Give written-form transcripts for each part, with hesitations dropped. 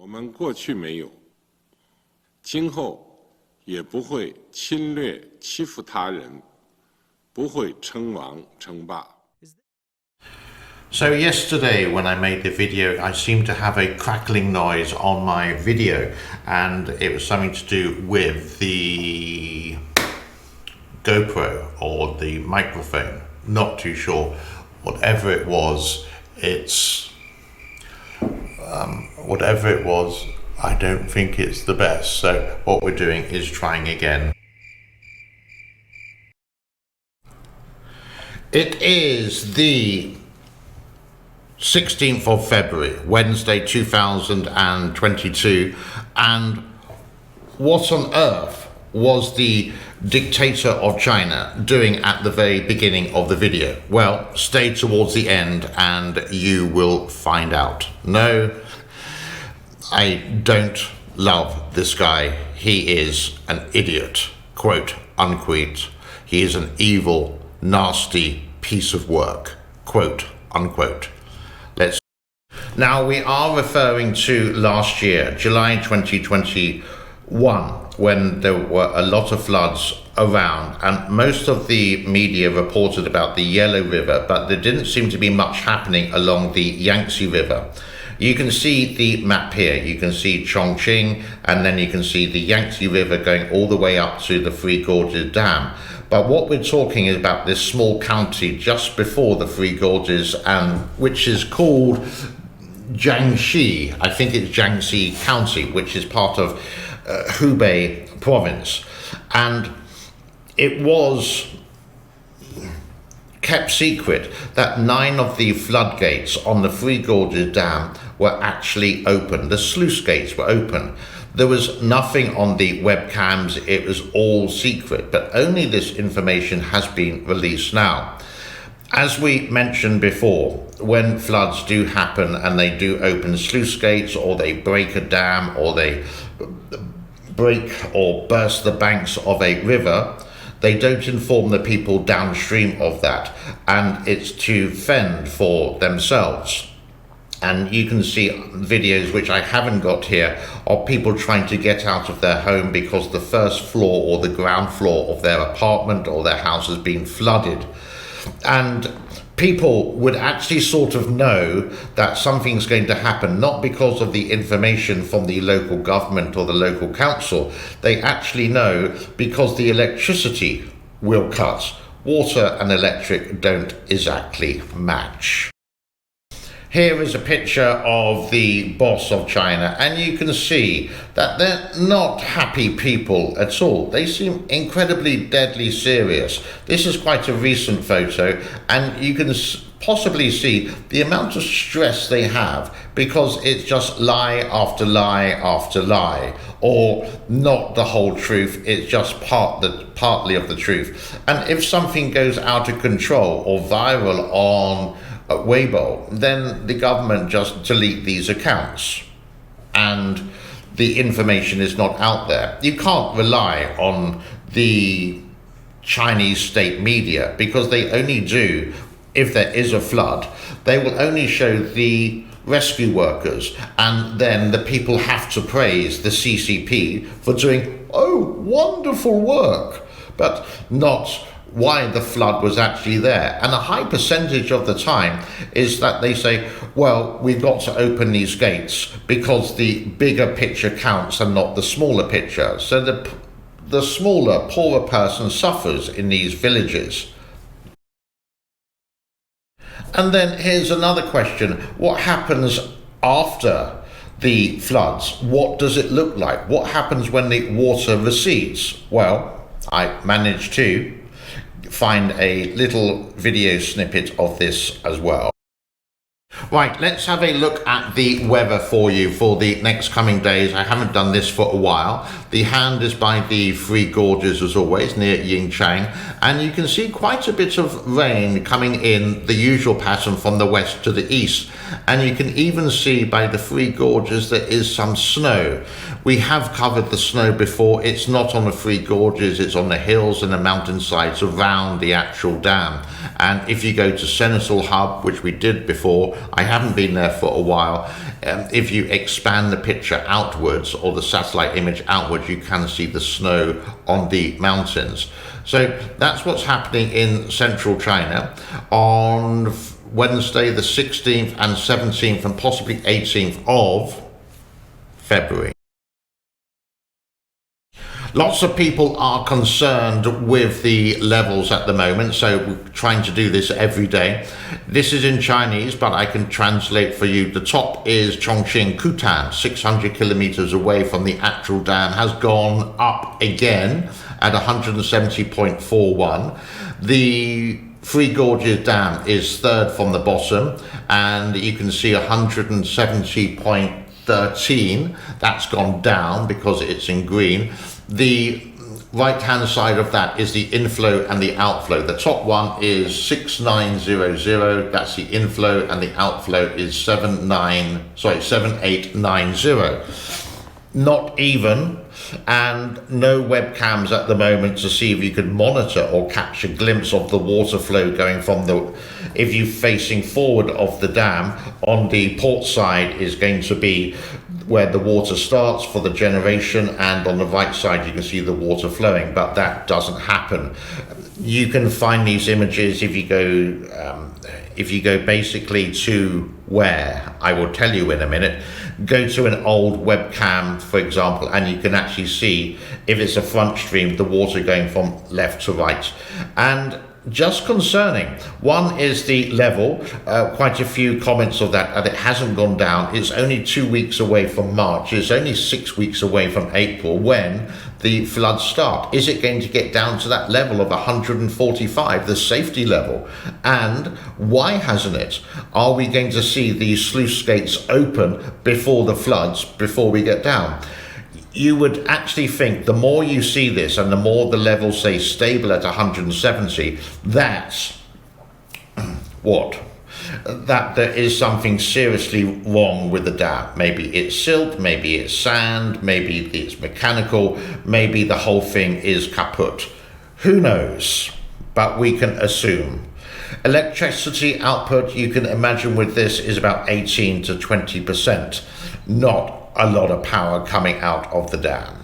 我们过去没有，今后也不会侵略欺负他人，不会称王称霸。 So yesterday when I made the video, I seemed to have a crackling noise on my video, and it was something to do with the GoPro or the microphone. Not too sure. Whatever it was, whatever it was, I don't think it's the best. So what we're doing is trying again. It is the 16th of February, Wednesday 2022, and what on earth was the dictator of China doing at the very beginning of the video? Well, stay towards the end and you will find out. No, I don't love this guy. He is an idiot, quote unquote. He is an evil, nasty piece of work, quote unquote. Now we are referring to last year, July 2021, when there were a lot of floods around, and most of the media reported about the Yellow River, but there didn't seem to be much happening along the Yangtze River. You can see the map here. You can see Chongqing, and then you can see the Yangtze River going all the way up to the Three Gorges Dam. But what we're talking is about this small county just before the Three Gorges, and which is called Jiangxi. I think it's Jiangxi County, which is part of Hubei province. And it was kept secret that 9 of the floodgates on the Three Gorges Dam were actually open. The sluice gates were open. There was nothing on the webcams. It was all secret, but only this information has been released now. As we mentioned before, when floods do happen and they do open sluice gates, or they break a dam, or they break or burst the banks of a river, they don't inform the people downstream of that, and it's to fend for themselves. And you can see videos, which I haven't got here, of people trying to get out of their home because the first floor or the ground floor of their apartment or their house has been flooded. And people would actually sort of know that something's going to happen, not because of the information from the local government or the local council. They actually know because the electricity will cut. Water and electric don't exactly match. Here is a picture of the boss of China, and you can see that they're not happy people at all. They seem incredibly deadly serious. This is quite a recent photo, and you can possibly see the amount of stress they have, because it's just lie after lie after lie, or not the whole truth, it's just partly of the truth. And if something goes out of control or viral on Weibo, then the government just delete these accounts and the information is not out there. You can't rely on the Chinese state media, because they only do, if there is a flood, they will only show the rescue workers, and then the people have to praise the CCP for doing, oh, wonderful work, but not why the flood was actually there. And a high percentage of the time is that they say, well, we've got to open these gates because the bigger picture counts and not the smaller picture. So the smaller, poorer person suffers in these villages. And then here's another question. What happens after the floods? What does it look like? What happens when the water recedes? Well, I managed to find a little video snippet of this as well. Right, let's have a look at the weather for you for the next coming days. I haven't done this for a while. The hand is by the Three Gorges, as always, near Yingchang, and you can see quite a bit of rain coming in the usual pattern from the west to the east. And you can even see by the Three Gorges there is some snow. We have covered the snow before. It's not on the Three Gorges, it's on the hills and the mountainsides around the actual dam. And if you go to Senegal Hub, which we did before, I haven't been there for a while. If you expand the picture outwards or the satellite image outwards, you can see the snow on the mountains. So that's what's happening in central China on Wednesday the 16th and 17th and possibly 18th of February. Lots of people are concerned with the levels at the moment, so we're trying to do this every day. This is in Chinese, but I can translate for you. The top is Chongqing Kutan, 600 kilometers away from the actual dam, has gone up again at 170.41. The Three Gorges Dam is third from the bottom, and you can see 170.13. That's gone down because it's in green. The right hand side of that is the inflow and the outflow. The top one is 6900, that's the inflow, and the outflow is 7890. Not even, and no webcams at the moment to see if you could monitor or catch a glimpse of the water flow going from the, if you're facing forward of the dam, on the port side is going to be where the water starts for the generation, and on the right side you can see the water flowing, but that doesn't happen. You can find these images if you go basically to where, I will tell you in a minute, go to an old webcam, for example, and you can actually see, if it's a front stream, the water going from left to right. And just concerning, one is the level, quite a few comments of that, and it hasn't gone down. It's only 2 weeks away from March, it's only 6 weeks away from April when the floods start. Is it going to get down to that level of 145, the safety level? And why hasn't it? Are we going to see these sluice gates open before the floods, before we get down? You would actually think the more you see this and the more the levels stay stable at 170, that's what? That there is something seriously wrong with the dam. Maybe it's silt, maybe it's sand, maybe it's mechanical, maybe the whole thing is kaput. Who knows? But we can assume. Electricity output, you can imagine with this, is about 18 to 20%. Not a lot of power coming out of the dam.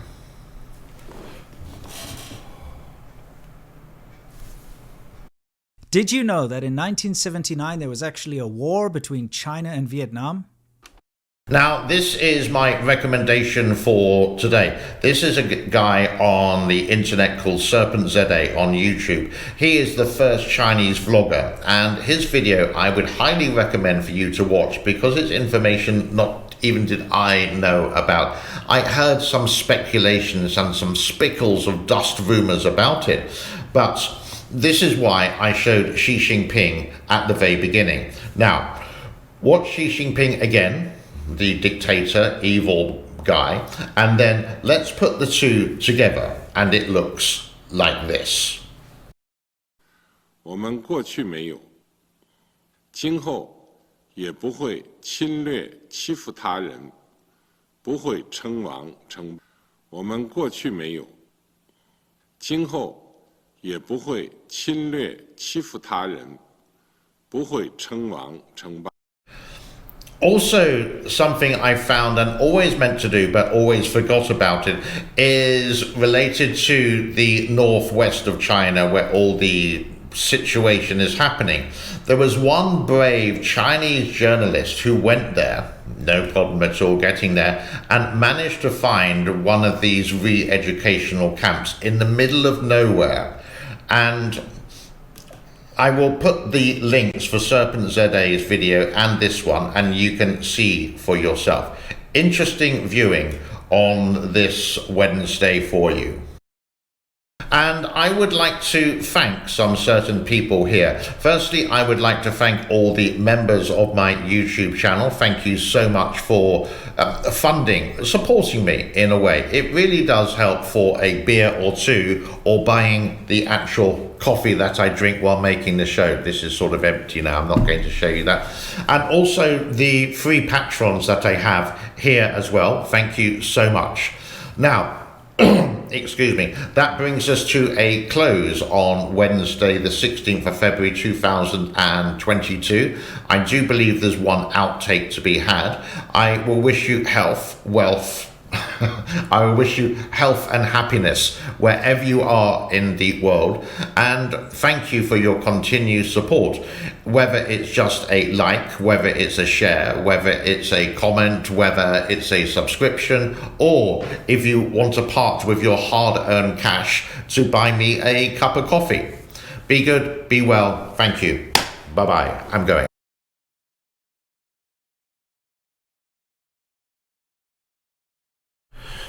Did you know that in 1979 there was actually a war between China and Vietnam? Now, this is my recommendation for today. This is a guy on the internet called Serpent ZA on YouTube. He is the first Chinese vlogger, and his video I would highly recommend for you to watch because it's information not even did I know about. I heard some speculations and some spickles of dust rumors about it, but this is why I showed Xi Jinping at the very beginning. Now, watch Xi Jinping again, the dictator, evil guy, and then let's put the two together, and it looks like this. 我们过去没有，今后也不会侵略欺负他人，不会称王称霸。我们过去没有，今后也不会侵略欺负他人，不会称王称霸。 Also, something I found and always meant to do but always forgot about it is related to the northwest of China where all the situation is happening. There was one brave Chinese journalist who went there, no problem at all getting there, and managed to find one of these re-educational camps in the middle of nowhere. And I will put the links for Serpent ZA's video and this one, and you can see for yourself. Interesting viewing on this Wednesday for you. And I would like to thank some certain people here. Firstly, I would like to thank all the members of my YouTube channel. Thank you so much for funding, supporting me in a way. It really does help for a beer or two, or buying the actual coffee that I drink while making the show. This is sort of empty now, I'm not going to show you that. And also the free patrons that I have here as well. Thank you so much. Now, excuse me, that brings us to a close on Wednesday, the 16th of February 2022. I do believe there's one outtake to be had. I will wish you health, wealth, I wish you health and happiness wherever you are in the world, and thank you for your continued support, whether it's just a like, whether it's a share, whether it's a comment, whether it's a subscription, or if you want to part with your hard-earned cash to buy me a cup of coffee. Be good, be well, thank you, bye-bye, I'm going.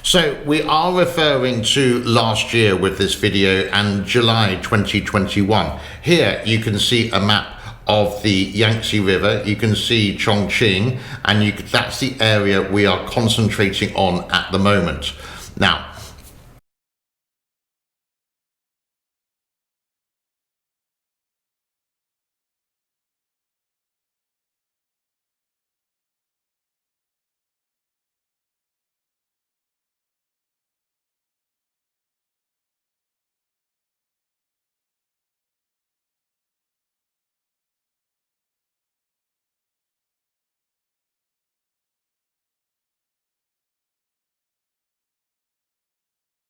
So we are referring to last year with this video and July 2021. Here you can see a map of the Yangtze River. You can see Chongqing, and that's the area we are concentrating on at the moment. Now,